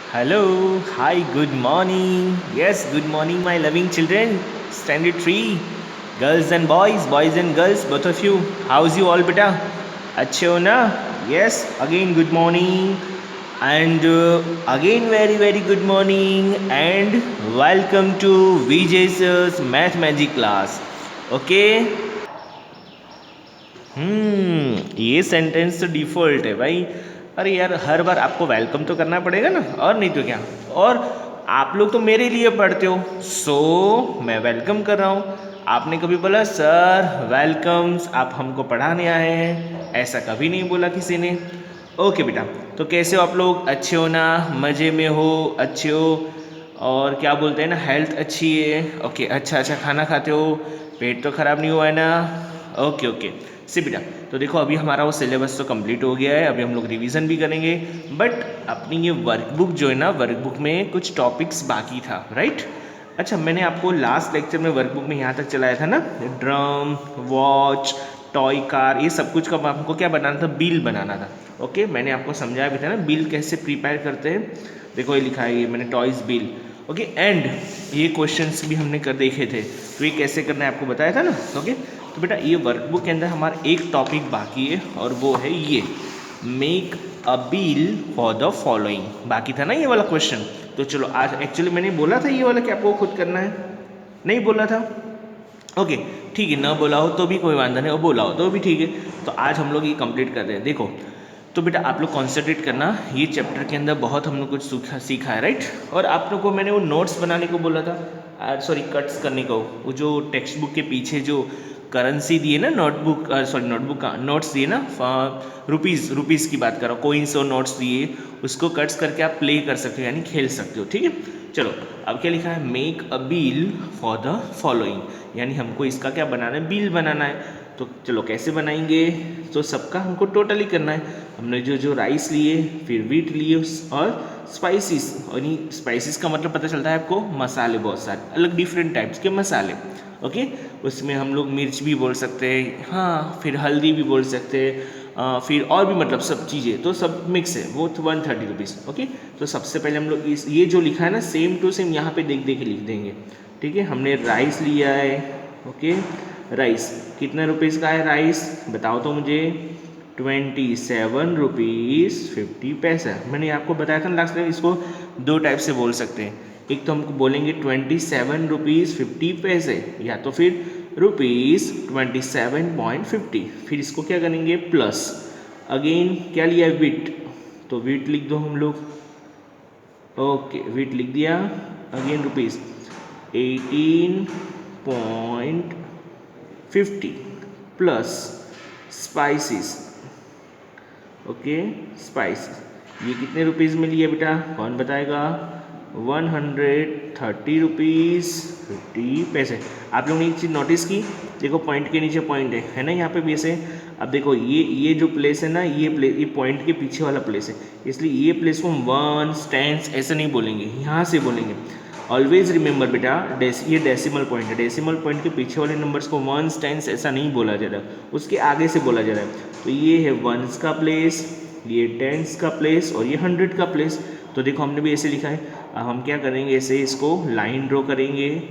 Hello, hi, good morning. Yes, good morning, my loving children. Standard 3, girls and boys and girls, both of you. How's you all, beta? अच्छे हो ना? Yes, again, good morning. And again, very, very good morning. And welcome to VJ's Math Magic class. Okay? ये sentence तो default है भाई। अरे यार हर बार आपको वेलकम तो करना पड़ेगा ना, और नहीं तो क्या। और आप लोग तो मेरे लिए पढ़ते हो, मैं वेलकम कर रहा हूँ। आपने कभी बोला सर वेलकम्स, आप हमको पढ़ाने आए हैं, ऐसा कभी नहीं बोला किसी ने। ओके बेटा, तो कैसे हो आप लोग? अच्छे हो ना? मज़े में हो? अच्छे हो? और क्या बोलते हैं ना, हेल्थ अच्छी है? ओके, अच्छा अच्छा खाना खाते हो? पेट तो ख़राब नहीं हुआ है ना? Okay okay. सी बेटा, तो देखो अभी हमारा वो सिलेबस तो कंप्लीट हो गया है, अभी हम लोग रिवीजन भी करेंगे। बट अपनी ये वर्कबुक जो है ना, वर्कबुक में कुछ टॉपिक्स बाकी था, राइट? अच्छा, मैंने आपको लास्ट लेक्चर में वर्कबुक में यहाँ तक चलाया था ना, ड्रम, वॉच, टॉय कार, ये सब कुछ का हमको क्या बनाना था? बिल बनाना था। ओके, मैंने आपको समझाया भी था ना बिल कैसे प्रिपेयर करते हैं। देखो ये लिखा है, ये मैंने टॉयज बिल। ओके, एंड ये क्वेश्चंस भी हमने कर देखे थे, तो ये कैसे करना है आपको बताया था ना। ओके, तो बेटा ये वर्कबुक के अंदर हमारा एक टॉपिक बाकी है, और वो है ये make a bill for the following. बाकी था ना ये वाला क्वेश्चन। तो चलो आज, एक्चुअली मैंने बोला था ये वाला कि आपको खुद करना है, नहीं बोला था? ओके, ठीक है, ना बोला हो तो भी कोई वांधा नहीं, और बोला हो तो भी ठीक है। तो आज हम लोग ये कंप्लीट करते हैं। देखो, तो बेटा आप लोग कॉन्सेंट्रेट करना, ये चैप्टर के अंदर बहुत हम लोग कुछ सीखा है, राइट? और आप लोग को मैंने वो नोट्स बनाने को बोला था, सॉरी कट्स करने को, वो जो टेक्स्ट बुक के पीछे जो करेंसी दिए ना, नोटबुक, सॉरी नोटबुक का नोट्स दिए ना, रुपीज़ की बात कर रहा हूँ, कोइंस और नोट्स दिए, उसको कट्स करके आप प्ले कर सकते हो, यानी खेल सकते हो, ठीक है? चलो, अब क्या लिखा है? Make a bill for the following, यानी हमको इसका क्या बनाना है? बिल बनाना है। तो चलो कैसे बनाएंगे? तो सबका हमको टोटली करना है। हमने जो जो राइस लिए, फिर वीट लिए, और स्पाइसेस, और ये स्पाइसेस का मतलब पता चलता है आपको? मसाले, बहुत सारे अलग डिफरेंट टाइप्स के मसाले। ओके, उसमें हम लोग मिर्च भी बोल सकते हैं, हाँ, फिर हल्दी भी बोल सकते हैं, फिर और भी मतलब सब चीज़ें, तो सब मिक्स है, वो 130 रुपीज़। ओके, तो सबसे पहले हम लोग इस ये जो लिखा है ना, सेम टू सेम यहाँ पे देख देख के लिख देंगे, ठीक है? हमने राइस लिया है। ओके, राइस कितने रुपीज़ का है राइस? बताओ तो मुझे। 27 रुपीज़ 50 पैसा। मैंने आपको बताया था लास्ट टाइम, इसको दो टाइप से बोल सकते हैं। एक तो हमको बोलेंगे 27 रुपीज़ 50 पैसे, या तो फिर ₹27.50। फिर इसको क्या करेंगे? प्लस, अगेन क्या लिया? वीट, तो वीट लिख दो हम लोग। ओके, वीट लिख दिया। Again rupees 18.50 plus spices. Okay, spices ये कितने रुपीज़ में लिया बेटा? कौन बताएगा? 130 रुपीज़ 50 पैसे। आप लोगों ने एक चीज़ नोटिस की? देखो पॉइंट के नीचे पॉइंट है ना यहाँ पे भी ऐसे। अब देखो ये जो प्लेस है ना, ये पॉइंट के पीछे वाला प्लेस है, इसलिए ये प्लेस को हम वन स्टैंड्स ऐसे नहीं बोलेंगे, यहाँ से बोलेंगे। ऑलवेज रिमेंबर बेटा, ये डेसिमल पॉइंट है, डेसिमल पॉइंट के पीछे वाले नंबर्स को वन स्टैंड्स ऐसा नहीं बोला जा रहा, उसके आगे से बोला जा रहा है। तो ये है वंस का प्लेस, ये टेंस का प्लेस, और ये 100 का प्लेस। तो देखो हमने भी ऐसे लिखा है। अब हम क्या करेंगे? ऐसे इसको लाइन ड्रॉ करेंगे।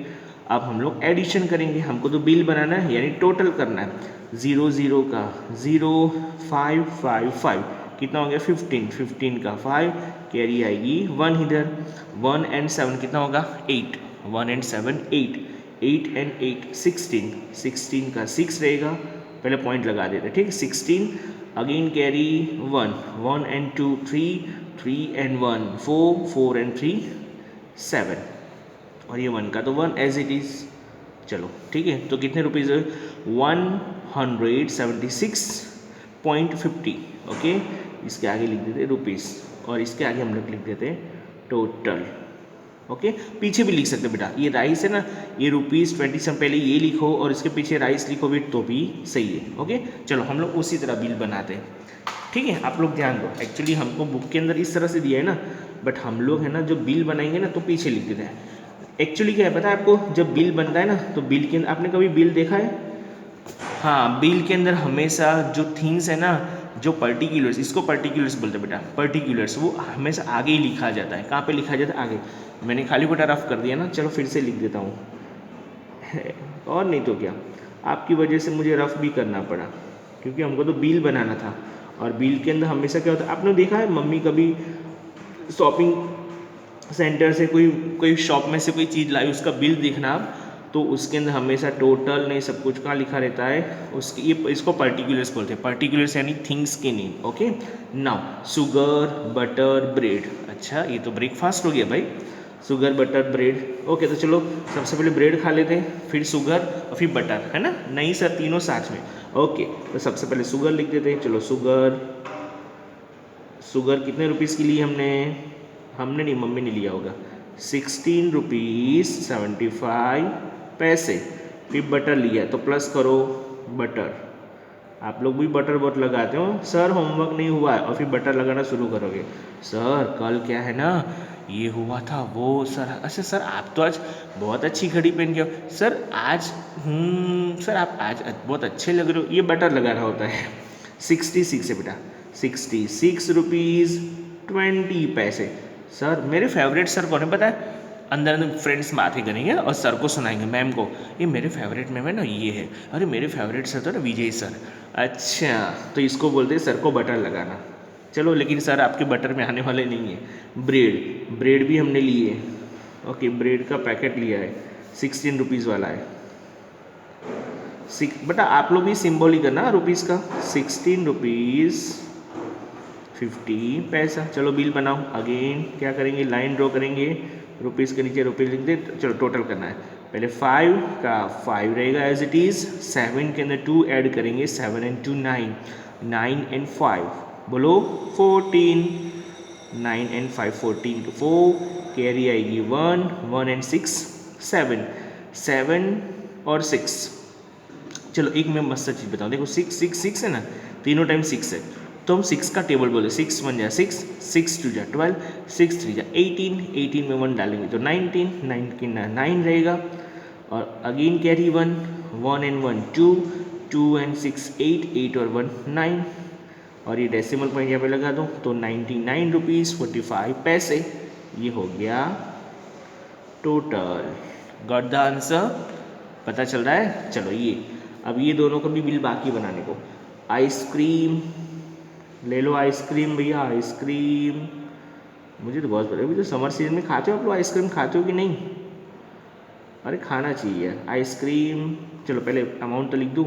अब हम लोग एडिशन करेंगे, हमको तो बिल बनाना है, यानी टोटल करना है। 0 0 का 0, 5 5 5, कितना हो गया? 15, 15 का 5, कैरी आएगी 1 इधर। 1 एंड 7 कितना होगा? 8, 1 एंड 7 8, 8 एंड 8 16, 16 का 6 रहेगा, पहले पॉइंट लगा देते, ठीक? 16, again carry 1, 1 and 2 3, 3 and 1 4, 4 and 3 7, और ये 1 का तो 1 एज इट इज़। चलो ठीक है, तो कितने रुपीज़? 176.50। ओके, इसके आगे लिख देते रुपीज़, और इसके आगे हम लोग लिख देते हैं टोटल। ओके, पीछे भी लिख सकते बेटा, ये राइस है ना, ये ₹27 पहले ये लिखो और इसके पीछे राइस लिखो भी, तो भी सही है। ओके, चलो हम लोग उसी तरह बिल बनाते हैं, ठीक है? आप लोग ध्यान दो, एक्चुअली हमको बुक के अंदर इस तरह से दिया है ना, बट हम लोग है ना जो बिल बनाएंगे ना, तो पीछे लिख देते हैं। एक्चुअली क्या है पता है आपको? जब बिल बनता है ना, तो बिल के अंदर आपने कभी बिल देखा है? हाँ, बिल के अंदर हमेशा जो थिंग्स है ना, जो पर्टिकुलर्स, इसको पर्टिकुलर्स बोलते हैं बेटा, पर्टिकुलर्स वो हमेशा आगे ही लिखा जाता है। कहाँ पे लिखा जाता है? आगे। मैंने खाली बेटा रफ कर दिया ना, चलो फिर से लिख देता हूँ और नहीं तो क्या, आपकी वजह से मुझे रफ भी करना पड़ा क्योंकि हमको तो बिल बनाना था। और बिल के अंदर हमेशा क्या होता है, आपने देखा है मम्मी कभी शॉपिंग सेंटर से कोई शॉप में से कोई चीज़ लाई, उसका बिल देखना आप, तो उसके अंदर हमेशा टोटल नहीं सब कुछ कहाँ लिखा रहता है उसकी, ये इसको पर्टिकुलर्स बोलते हैं। पर्टिकुलर्स यानी थिंग्स के name. Okay, now sugar, butter, bread. अच्छा ये तो ब्रेकफास्ट हो गया भाई, शुगर, बटर, ब्रेड। ओके तो चलो सबसे पहले ब्रेड खा लेते हैं, फिर शुगर और फिर बटर, है ना? नहीं सर, तीनों साथ में। ओके तो सबसे पहले शुगर लिख देते हैं। चलो शुगर, शुगर कितने रुपीज़ की ली हमने नहीं, मम्मी ने लिया होगा, 16 रुपीज़ 75 पैसे। फिर बटर लिया तो प्लस करो बटर। आप लोग भी बटर बहुत लगाते हो सर, होमवर्क नहीं हुआ है और फिर बटर लगाना शुरू करोगे। सर कल क्या है ना, ये हुआ था वो सर। अच्छा सर आप तो आज बहुत अच्छी घड़ी पहन के हो सर आज। सर आप आज बहुत अच्छे लग रहे हो। ये बटर लगा रहा होता है। 66 है बेटा, 66 रुपीज़ 20 पैसे। सर मेरे फेवरेट सर कौन है पता है? अंदर अंदर फ्रेंड्स बातें करेंगे और सर को सुनाएंगे, मैम को, ये मेरे फेवरेट मैम है ना, ये है, अरे मेरे फेवरेट सर तो ना विजय सर। अच्छा तो इसको बोलते हैं सर को बटर लगाना। चलो लेकिन सर आपके बटर में आने वाले नहीं है। ब्रेड, ब्रेड भी हमने लिए। ओके ब्रेड का पैकेट लिया है, 16 रुपीज़ वाला है। बेटा आप लोग भी सिंबल ही करना रुपीज़ का, 16 रुपीज़ 50 पैसा। चलो बिल बनाओ। अगेन क्या करेंगे, लाइन ड्रॉ करेंगे, रुपीज़ के नीचे रुपीज़ लिख दे। चलो टोटल करना है, पहले 5 का 5 रहेगा एज इट इज़, 7 के अंदर 2 ऐड करेंगे, 7 and 2 9, 9 and 5 बोलो 14, 9 and 5 14 to 4, कैरी आएगी 1, 1 and 6 7, 7 और 6। चलो एक मैं मस्त चीज़ बताऊँ, देखो 6 6 6 है ना, तीनों टाइम 6 है, तो हम 6 का टेबल बोले, 6 1 जा 6, 6 2 जा 12, 6 3 जा 18, 18 में 1 डालेंगे तो 19, 19 9 रहेगा। और अगेन कैरी 1, 1 and 1 2, 2 and 6 8, 8 और 1 9, और ये डेसिमल पॉइंट यहाँ पे लगा दो तो 99 रुपीज़ 45 पैसे। ये हो गया टोटल। Got the answer? पता चल रहा है? चलो ये अब ये दोनों का भी बिल बाकी बनाने को। आइसक्रीम ले लो, आइसक्रीम भैया आइसक्रीम, मुझे तो बहुत अभी तो समर सीजन में खाते हो आप लोग आइसक्रीम, खाते हो कि नहीं? अरे खाना चाहिए आइसक्रीम। चलो पहले अमाउंट तो लिख दूँ,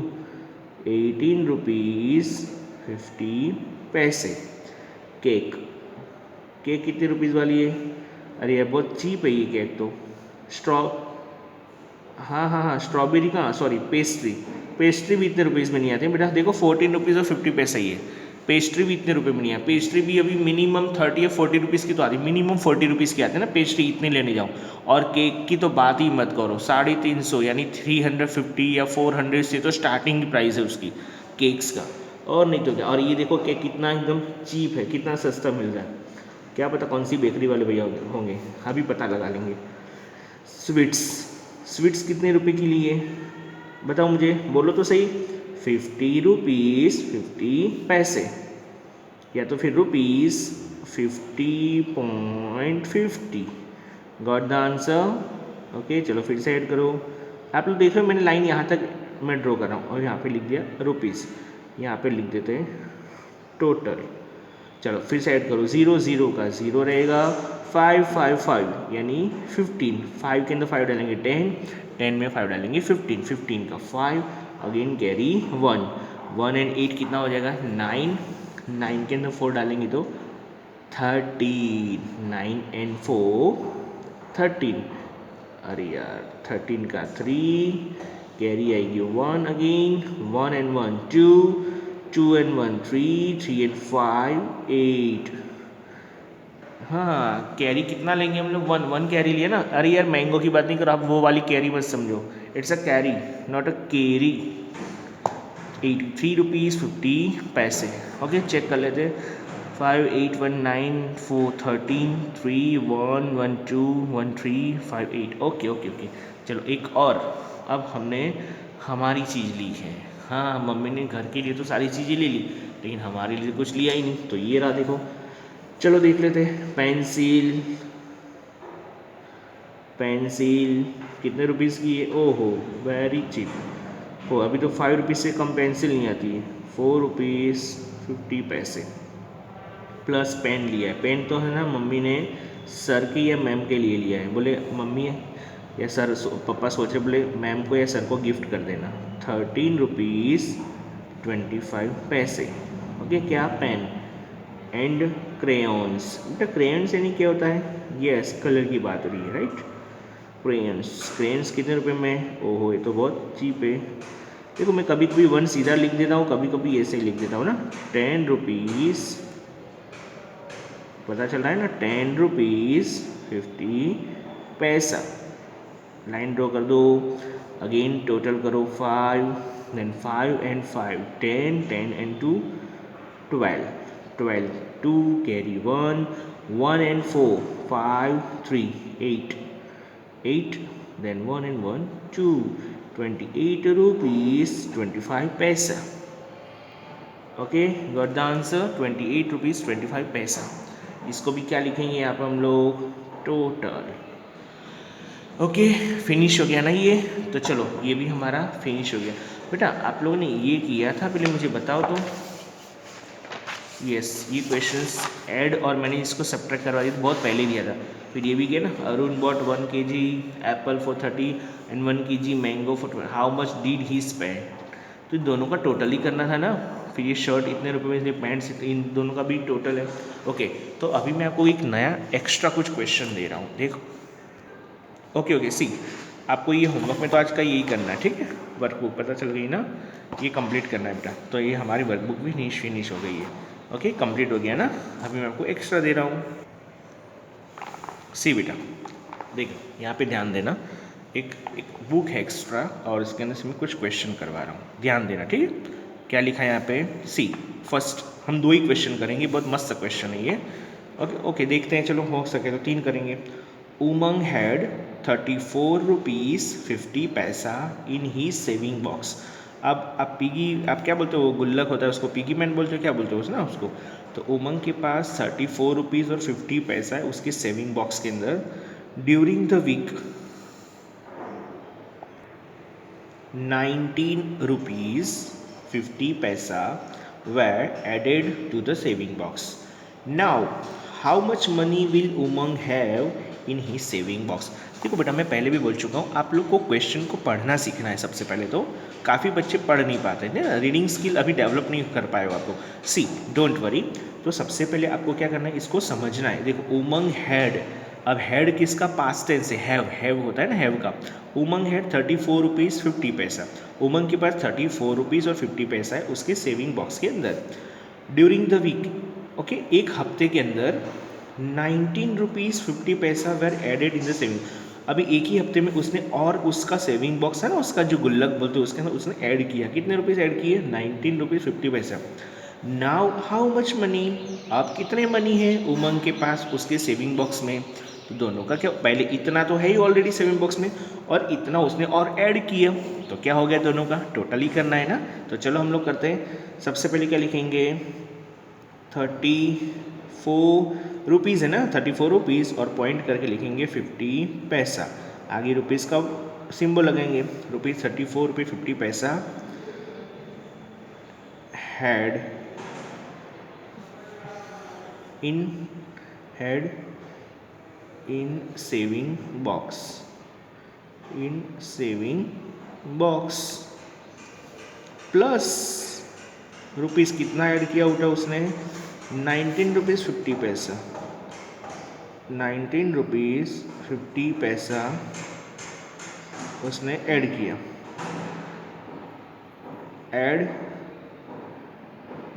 18 रुपीज़ 50 पैसे। केक, केक कितने रुपीज़ वाली है? अरे यार बहुत चीप है ये केक तो। हाँ स्ट्रॉबेरी का, सॉरी पेस्ट्री, पेस्ट्री भी इतने रुपीज़ में नहीं आती बेटा, देखो 14 रुपीज़ और 50 पैसा ही है। पेस्ट्री भी इतने रुपए में नहीं है, पेस्ट्री भी अभी मिनिमम 30 या 40 रुपीज़ की तो आती है, मिनिमम 40 रुपीज़ की आती है ना पेस्ट्री, इतने लेने जाओ। और केक की तो बात ही मत करो, 350 यानी 350 या 400 से तो स्टार्टिंग प्राइस है उसकी केक्स का, और नहीं तो क्या। और ये देखो केक कितना एकदम चीप है, कितना सस्ता मिल रहा है, क्या पता कौन सी बेकरी वाले भैया होंगे, अभी पता लगा लेंगे। स्वीट्स, स्वीट्स कितने रुपए की ली है बताओ मुझे, बोलो तो सही। 50 रुपीज़ 50 पैसे, या तो फिर rupees 50.50। Got the answer? Okay चलो फिर से ऐड करो। आप लोग देख रहे हो मैंने लाइन यहाँ तक मैं ड्रॉ कर रहा हूँ और यहाँ पे लिख दिया रुपीज़, यहाँ पे लिख देते हैं टोटल। चलो फिर से ऐड करो, 0 0 का 0 रहेगा, 5 5 5 यानी 15, 5 के अंदर 5 डालेंगे 10, 10 में 5 डालेंगे 15, 15 का 5, अगेन कैरी 1, 1 and 8 कितना हो जाएगा 9, 9 के अंदर 4 डालेंगे तो 13, 9 and 4 13, अरे यार 13 का 3, कैरी आएगी 1 अगेन, 1 and 1 2, 2 and 1 3, 3 and 5 8। हाँ कैरी कितना लेंगे हम लोग, 1 कैरी लिया ना। अरे यार मैंगो की बात नहीं करो आप, वो वाली कैरी मत समझो, it's a carry not a केरी। 83 रुपीज़ 50 पैसे। ओके चेक कर लेते, 5 8 1 9 4 13 3 1 1 2 1 3 5 8। ओके ओके ओके चलो एक और, अब हमने हमारी चीज़ ली है, हाँ, मम्मी ने घर के लिए तो सारी चीज़ें ले ली, लेकिन हमारे लिए कुछ लिया ही नहीं, तो ये रहा देखो। चलो देख लेते हैं। पेंसिल, पेंसिल कितने रुपीज़ की है? ओहो, वेरी चीप। ओ, अभी तो 5 रुपीज़ से कम पेंसिल नहीं आती है। 4 रुपीज़ 50 पैसे। प्लस पेन लिया है। पेन तो है ना मम्मी ने सर के या मैम के लिए लिया है। बोले मम्मी या सर, पापा सोचे बोले मैम को या सर को गिफ्ट कर देना। 13 रुपीज़ 25 पैसे। ओके, क्या? Pen and crayons. बेटा क्रेयॉन्स यानी क्या होता है? यस, कलर की बात हो रही है, राइट। क्रेयॉन्स, क्रेयॉन्स कितने रुपए में? ओहो, ये तो बहुत चीप है। देखो मैं कभी कभी 1 सीधा लिख देता हूँ, कभी कभी ऐसे ही लिख देता हूँ ना। 10 रुपीज़, पता चल रहा है ना, 10 रुपीज़ 50 पैसा। लाइन ड्रॉ कर दो। अगेन टोटल करो 5, then 5 and 5 10, 10 and 2 12, 12 2 carry 1, 1 and 4 5 3 8, 8 then 1 and 1 2, 28 rupees 25 पैसा। Okay, got the answer, 28 rupees 25 पैसा। इसको भी क्या लिखेंगे यहाँ पर हम लोग? टोटल। ओके, फिनिश हो गया ना ये। तो चलो ये भी हमारा फिनिश हो गया। बेटा आप लोगों ने ये किया था, पहले मुझे बताओ तो। यस, ये क्वेश्चंस ऐड और मैंने इसको सब्ट्रैक्ट करवा दिया, तो बहुत पहले दिया था। फिर ये भी किया ना, Arun bought 1 kg apple for 30 and 1 kg mango for 20, how much did he spend. तो दोनों का टोटल ही करना था ना। फिर ये शर्ट इतने रुपए में, इसलिए पैंट, इन दोनों का भी टोटल है। ओके, तो अभी मैं आपको एक नया एक्स्ट्रा कुछ क्वेश्चन दे रहा हूँ, देखो। ओके ओके, सी आपको ये होमवर्क में तो आज का यही करना है, ठीक है। वर्कबुक पता चल गई ना, ये कंप्लीट करना है बेटा। तो ये हमारी वर्कबुक भी फिनिश हो गई है। ओके, कंप्लीट हो गया ना। अभी मैं आपको एक्स्ट्रा दे रहा हूँ। सी बेटा देखो, यहाँ पे ध्यान देना। एक बुक है एक्स्ट्रा और इसके अंदर से मैं कुछ क्वेश्चन करवा रहा हूँ, ध्यान देना, ठीक है। क्या लिखा है यहाँ पे? सी, फर्स्ट हम 2 ही क्वेश्चन करेंगे, बहुत मस्त क्वेश्चन है ये। ओके ओके, देखते हैं, चलो हो सके तो 3 करेंगे। उमंग हैड 34 रुपीज़ 50 पैसा इन ही सेविंग बॉक्स। अब आप पिगी, आप क्या बोलते हो, वो गुल्लक होता है उसको पिगी मैन बोलते हो, क्या बोलते हो ना उसको। तो उमंग के पास 34 रुपीज़ और 50 पैसा है उसके सेविंग बॉक्स के अंदर। ड्यूरिंग द वीक 19 रुपीज़ 50 पैसा were added to the saving box. Now, how much money will Umang have in his saving box? देखो बेटा, मैं पहले भी बोल चुका हूँ, आप लोग को क्वेश्चन को पढ़ना सीखना है सबसे पहले। तो काफ़ी बच्चे पढ़ नहीं पाते हैं ना, रीडिंग स्किल अभी डेवलप नहीं कर पाए हो आप लोग। सी, डोंट वरी। तो सबसे पहले आपको क्या करना है, इसको समझना है। देखो, उमंग हैड, अब हैड किसका पास्ट टेंस है? हैव होता है ना, हैव का। उमंग हैड 34 रुपीज़ 50 पैसा। उमंग के पास 34 रुपीज़ और 50 पैसा है उसके सेविंग बॉक्स के अंदर। ड्यूरिंग द वीक, ओके, एक हफ्ते के अंदर 19 रुपीज़ 50 पैसा were added in the saving. अभी एक ही हफ्ते में उसने और उसका सेविंग बॉक्स है ना, उसका जो गुल्लक बोलते हैं उसके अंदर उसने ऐड किया। कितने रुपीज़ ऐड किए? 19 रुपीज़ 50 पैसा। नाउ हाउ मच मनी, अब कितने मनी है उमंग के पास उसके सेविंग बॉक्स में? तो दोनों का क्या, पहले इतना तो है ही ऑलरेडी सेविंग बॉक्स में, और इतना उसने और ऐड किया, तो क्या हो गया, दोनों का टोटल ही करना है ना। तो चलो हम लोग करते हैं। सबसे पहले क्या लिखेंगे? 34 रुपीज़ है ना, 34 रुपीज़ और पॉइंट करके लिखेंगे 50 पैसा। आगे रुपीज़ का सिंबल लगाएंगे। रुपीज़ 34 रुपीज़ 50 पैसा had in saving box, in saving box. Plus rupees कितना ऐड किया उठा उसने? 19 रुपीज़ 50 पैसा। 19 रुपीज़ 50 पैसा उसने ऐड किया। ऐड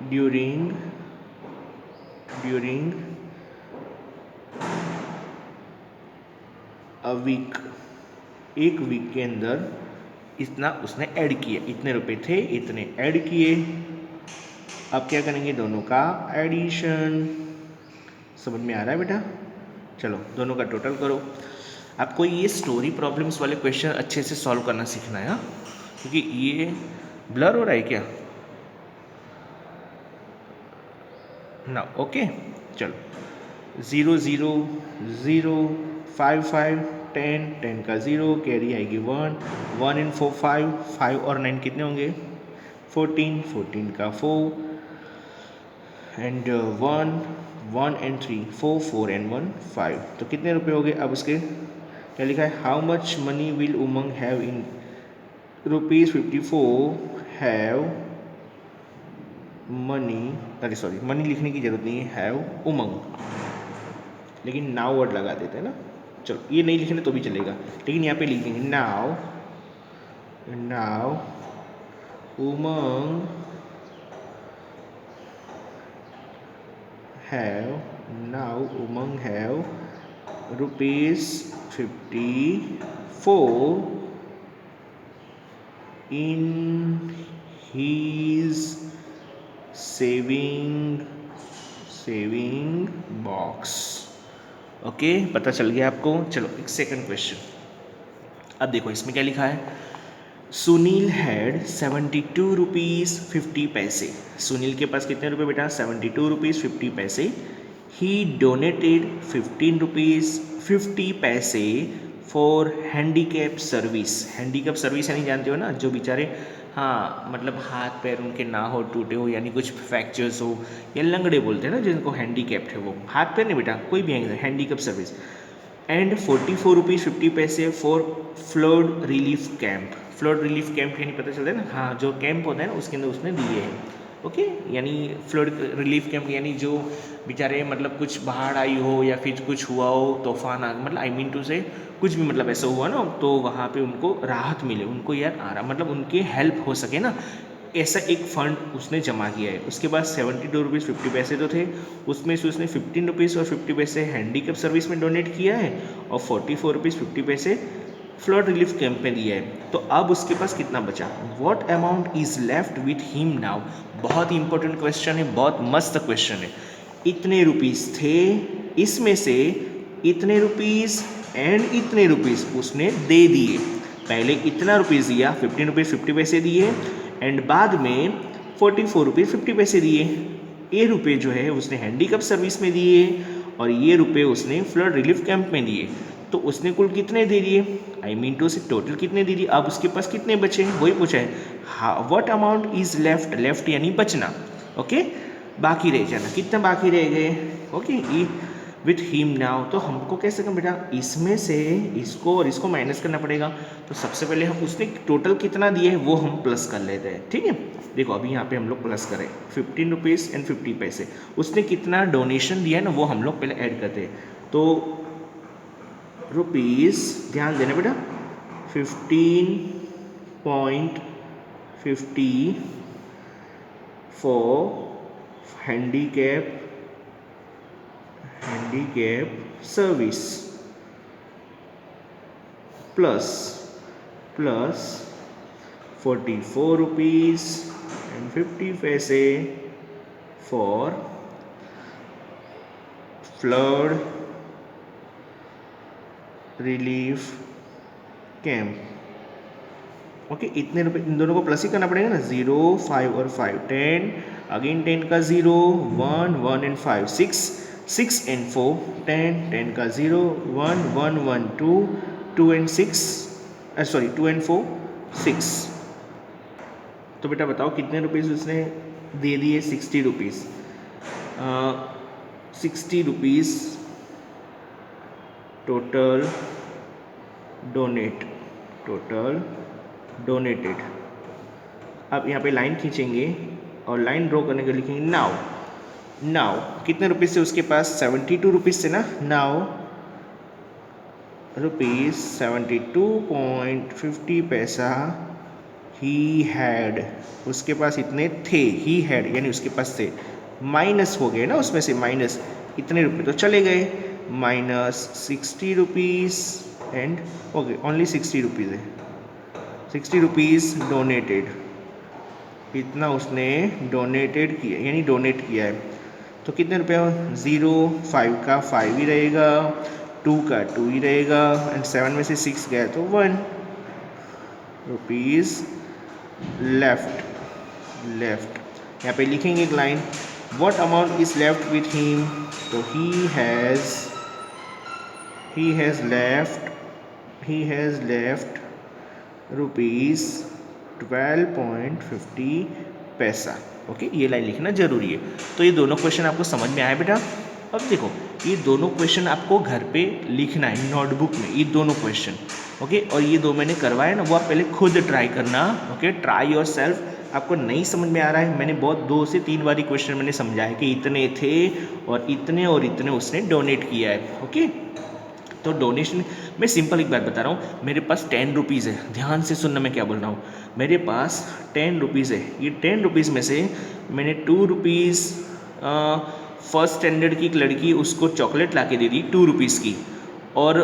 ड्यूरिंग अ वीक, एक वीक के अंदर इतना उसने ऐड किया। इतने रुपए थे, इतने ऐड किए। अब क्या करेंगे? दोनों का एडिशन। समझ में आ रहा है बेटा? चलो दोनों का टोटल करो। आपको ये स्टोरी प्रॉब्लम्स वाले क्वेश्चन अच्छे से सॉल्व करना सीखना है, क्योंकि ये ब्लर हो रहा है क्या ना? ओके चलो 0 0 0 5 5 10 10 का 0 कैरी आएगी 1 1 इन 4 5 5 और 9 कितने होंगे 14 14 का 4 एंड 1 1 एंड 3 4 4 एंड 1 5 तो कितने रुपए हो गए? अब उसके क्या लिखा है how much money will Umang have in ₹54 have money अरे सॉरी मनी लिखने की जरूरत नहीं है हैव उमंग लेकिन नाउ वर्ड लगा देते हैं ना चलो ये नहीं लिखने तो भी चलेगा लेकिन यहाँ पे लिख देंगे now now Umang have now Umang have ₹54 in his saving box okay पता चल गया आपको चलो एक सेकंड क्वेश्चन अब देखो इसमें क्या लिखा है सुनील हैड 72 रुपीज़ 50 पैसे सुनील के पास कितने रुपए बेटा 72 रुपीज़ 50 पैसे ही डोनेटेड 15 रुपीज़ 50 पैसे फॉर हैंडीकैप सर्विस यानी जानते हो ना जो बेचारे हाँ मतलब हाथ पैर उनके ना हो टूटे हो यानी कुछ फ्रैक्चर्स हो या लंगड़े बोलते हैं ना जिनको हैंडीकैप्ड है वो हाथ पैर नहीं बेटा कोई भी हैंडीकैप सर्विस एंड 44 रुपीज़ 50 पैसे फॉर फ्लड रिलीफ कैंप यानी पता चलता है ना हाँ जो कैंप होता है ना उसके अंदर उसने दिए हैं ओके यानी फ्लड रिलीफ कैंप यानी जो बेचारे मतलब कुछ बाढ़ आई हो या फिर कुछ हुआ हो तूफान आ मतलब आई मीन टू से कुछ भी मतलब ऐसा हुआ ना तो वहाँ पे उनको राहत मिले उनको यार आराम मतलब उनके हेल्प हो सके ना ऐसा एक फंड उसने जमा किया है उसके बाद 72 रुपीज़ 50 पैसे तो थे उसमें से उसने 15 रुपीज़ और 50 पैसे हैंडीकैप सर्विस में डोनेट किया है और 44 रुपीज़ 50 पैसे फ्लड रिलीफ कैंप में दिया है तो अब उसके पास कितना बचा what amount is left with him now बहुत ही इंपॉर्टेंट क्वेश्चन है बहुत मस्त क्वेश्चन है इतने रुपीज़ थे इसमें से इतने रुपीज़ एंड इतने रुपीज़ उसने दे दिए पहले इतना रुपीज़ दिया 15 रुपीज़ 50 पैसे दिए एंड बाद में 44 रुपीज़ 50 पैसे दिए ये रुपए जो है उसने हैंडीकैप सर्विस में दिए और ये रुपए उसने फ्लड रिलीफ कैंप में दिए तो उसने कुल कितने दे दिए आई मीन टू से टोटल कितने दे दिए अब उसके पास कितने बचे वही पूछा है व्हाट अमाउंट इज लेफ्ट यानी बचना ओके बाकी रह जाना कितना बाकी रह गए ओके विथ हिम नाउ तो हमको कैसे करना बेटा इसमें से इसको और इसको माइनस करना पड़ेगा तो सबसे पहले हम उसने टोटल कितना दिए है वो हम प्लस कर लेते हैं ठीक है देखो अभी यहाँ पे हम लोग प्लस करें 15 रुपीज़ एंड 50 पैसे उसने कितना डोनेशन दिया है ना वो हम लोग पहले ऐड करते हैं तो रुपीज़ ध्यान देना बेटा 15.50 for handicap service plus 44 rupees and 50 पैसे for flood relief camp okay इतने रुपए इन दोनों को प्लस ही करना पड़ेगा ना 0 5 और 5 10 अगेन 10 का 0 1 1 एंड 5 6 एंड 4 10 10 का 0 1 1 1 2 2 एंड 6 सॉरी 2 एंड 4 6 तो बेटा बताओ कितने रुपीज़ उसने दे दिए 60 रुपीज़ 60 रुपीज़ टोटल डोनेटेड अब यहाँ पे लाइन खींचेंगे और लाइन ड्रॉ करने के लिखेंगे नाउ कितने रुपीज़ से उसके पास 72 रुपीज़ से ना नाउ रुपीज़ 72.50 पैसा ही हैड उसके पास इतने थे ही हैड यानी उसके पास थे माइनस हो गए ना उसमें से माइनस इतने रुपए तो चले गए minus 60 rupees and okay only 60 rupees है 60 रुपीज़ डोनेटेड इतना उसने डोनेटेड किया यानी डोनेट किया है तो कितने रुपये 0 5 का 5 ही रहेगा 2 का 2 ही रहेगा एंड 7 में से 6 गया तो 1 रुपीज़ लेफ्ट, लेफ्ट, यहाँ पे लिखेंगे एक line, what amount is left with him, तो ही हैज़ लेफ्ट रुपीज़ 12.50 पैसा। ओके, ये लाइन लिखना जरूरी है। तो ये दोनों क्वेश्चन आपको समझ में आया बेटा। अब देखो, ये दोनों क्वेश्चन आपको घर पे लिखना है नोटबुक में, ये दोनों क्वेश्चन। ओके, और ये दो मैंने करवाए ना, वो आप पहले खुद ट्राई करना। Okay, try your self. आपको नहीं समझ में आ रहा है, मैंने बहुत 2 से 3 बारी क्वेश्चन मैंने समझाया कि इतने थे और इतने उसने डोनेट किया है। ओके, तो डोनेशन मैं सिंपल एक बात बता रहा हूँ, मेरे पास 10 रुपीज़ है, ध्यान से सुनना मैं क्या बोल रहा हूँ। मेरे पास 10 रुपीज़ है, ये 10 रुपीज़ में से मैंने 2 रुपीज़ फर्स्ट स्टैंडर्ड की एक लड़की, उसको चॉकलेट ला के दे दी 2 रुपीज़ की, और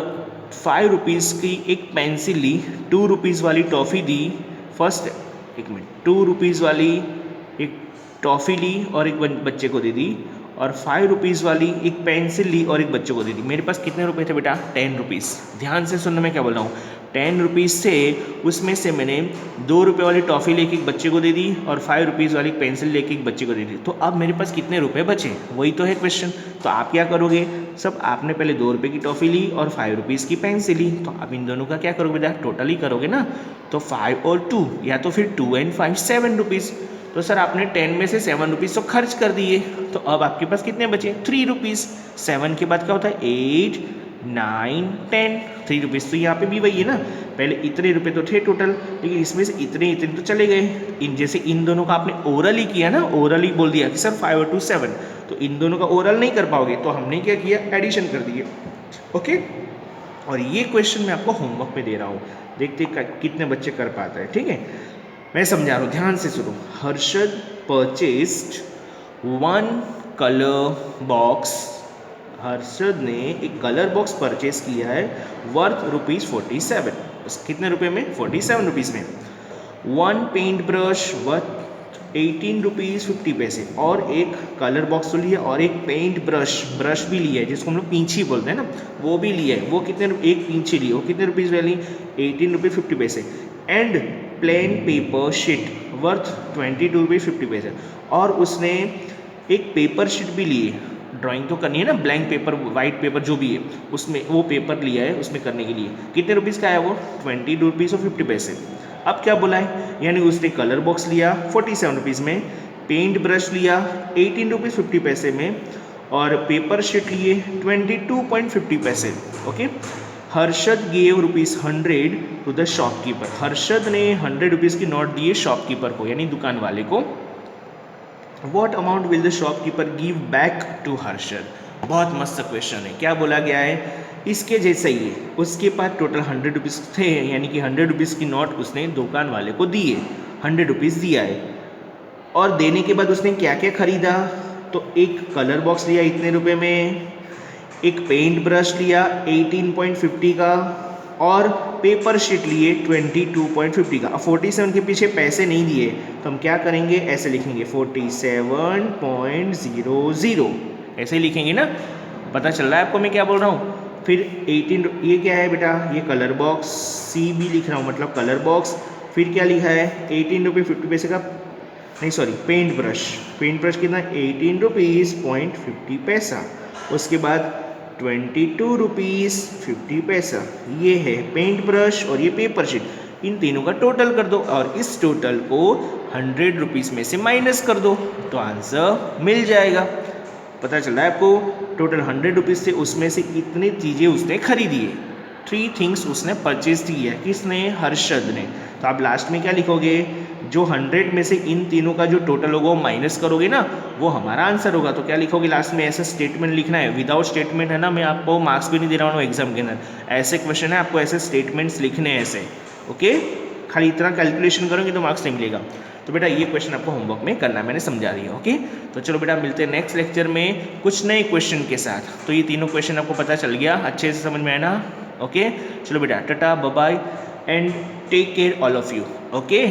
5 रुपीज़ की एक पेंसिल ली, 2 रुपीज़ वाली टॉफ़ी दी फर्स्ट, 2 रुपीज़ वाली एक टॉफ़ी ली और एक बच्चे को दे दी, और 5 रुपीज़ वाली एक पेंसिल ली और एक बच्चे को दे दी। मेरे पास कितने रुपए थे बेटा? 10 रुपीज़। ध्यान से सुनना मैं क्या बोल रहा हूँ। 10 रुपीज़ से उसमें से मैंने 2 रुपये वाली टॉफ़ी लेके एक बच्चे को दे दी और 5 रुपीज़ वाली पेंसिल लेके एक बच्चे को दे दी। तो अब मेरे पास कितने रुपए बचे? वही तो है क्वेश्चन। तो आप क्या करोगे? सब आपने पहले 2 रुपये की टॉफ़ी ली और 5 रुपीज़ की पेंसिल ली, तो आप इन दोनों का क्या करोगे बेटा? टोटल ही करोगे ना। तो 5 और 2, या तो फिर 2 and 5 7 रुपीज़। तो सर आपने 10 में से 7 रुपीज़ तो खर्च कर दिए, तो अब आपके पास कितने बचे? 3 रुपीज़। 7 के बाद क्या होता है? 8 9 10। 3 रुपीज़ तो यहाँ पे भी वही है ना, पहले इतने रुपए तो थे टोटल, लेकिन इसमें से इतने तो चले गए। इन जैसे इन दोनों का आपने ओरल ही किया ना, ओरल ही बोल दिया कि सर 5 और 2 7, तो इन दोनों का ओरल नहीं कर पाओगे, तो हमने क्या किया? एडिशन कर दिए। ओके, और ये क्वेश्चन मैं आपको होमवर्क में दे रहा हूँ, देखते कितने बच्चे कर पाते हैं। ठीक है, मैं समझा रहा हूँ, ध्यान से सुनो। Harshad purchased 1 colour box, Harshad ने एक कलर बॉक्स परचेज किया है वर्थ ₹47। कितने रुपए में? 47 रुपीज़ में। 1 पेंट ब्रश वर्थ 18 रुपीज़ 50 पैसे, और एक कलर बॉक्स तो लिया और एक पेंट ब्रश भी लिया है, जिसको हम लोग पींछी बोलते हैं ना, वो भी लिया है। वो कितने? एक पींछी ली, वो कितने रुपीज़ वाली? 18 रुपीज़ 50 पैसे। And plain paper sheet worth 22 rupees 50 पैसे, और उसने एक पेपर शीट भी ली है, ड्राइंग तो करनी है ना, ब्लैंक पेपर, वाइट पेपर जो भी है, उसमें वो पेपर लिया है उसमें करने के लिए। कितने रुपीज़ का है वो? 22 रुपीज़ और 50 पैसे। अब क्या बोला है? यानी उसने कलर बॉक्स लिया 47 रुपीज़ में, पेंट ब्रश लिया 18 रुपीज़ 50 पैसे में, और पेपर शीट लिए 22.50 पैसे। Okay, Harshad gave ₹100 to the shopkeeper. Harshad ने 100 रुपीज़ की नोट दिए शॉपकीपर को, यानी दुकान वाले को। What amount will the shopkeeper give back to Harshad? बहुत मस्त क्वेश्चन है। क्या बोला गया है? इसके जैसा ही है, उसके पास टोटल 100 रुपीज़ थे, यानी कि 100 रुपीज़ की नोट उसने दुकान वाले को दिए, 100 रुपीज़ दिया है, और देने के बाद उसने क्या क्या खरीदा? तो एक कलर बॉक्स लिया इतने रुपए में, एक पेंट ब्रश लिया 18.50 का, और पेपर शीट लिए 22.50 का। अब 47 के पीछे पैसे नहीं दिए, तो हम क्या करेंगे? ऐसे लिखेंगे 47.00, ऐसे ही लिखेंगे ना। पता चल रहा है आपको मैं क्या बोल रहा हूँ? फिर 18, ये क्या है बेटा? ये कलर बॉक्स, सी बी लिख रहा हूँ, मतलब कलर बॉक्स। फिर क्या लिखा है? 18 रुपये 50 पैसे का, नहीं sorry, paint brush. Paint brush कितना? 18 रुपीज़ 50 पैसा। उसके बाद 22 रुपीज़ 50 पैसा। ये है पेंट ब्रश और ये पेपर शीट, इन तीनों का टोटल कर दो, और इस टोटल को 100 रुपीज़ में से माइनस कर दो, तो आंसर मिल जाएगा। पता चल रहा है आपको? टोटल 100 रुपीज़ से उसमें से इतनी चीज़ें उसने खरीदी है, 3 थिंग्स उसने परचेज की है। किसने? हर्षद ने। तो आप लास्ट में क्या लिखोगे? जो 100 में से इन तीनों का जो टोटल होगा वो माइनस करोगे ना, वो हमारा आंसर होगा। तो क्या लिखोगे लास्ट में? ऐसा स्टेटमेंट लिखना है, विदाउट स्टेटमेंट है ना, मैं आपको मार्क्स भी नहीं दे रहा हूँ एग्जाम के अंदर। ऐसे क्वेश्चन है, आपको ऐसे स्टेटमेंट्स लिखने हैं ऐसे। ओके, खाली इतना कैलकुलेशन करोगे तो मार्क्स नहीं मिलेगा। तो बेटा ये क्वेश्चन आपको होमवर्क में करना है, मैंने समझा दिया। ओके, तो चलो बेटा मिलते हैं नेक्स्ट लेक्चर में कुछ नए क्वेश्चन के साथ। तो ये तीनों क्वेश्चन आपको पता चल गया, अच्छे से समझ में आया ना? ओके, चलो बेटा टाटा bye bye and take care all of you. Okay.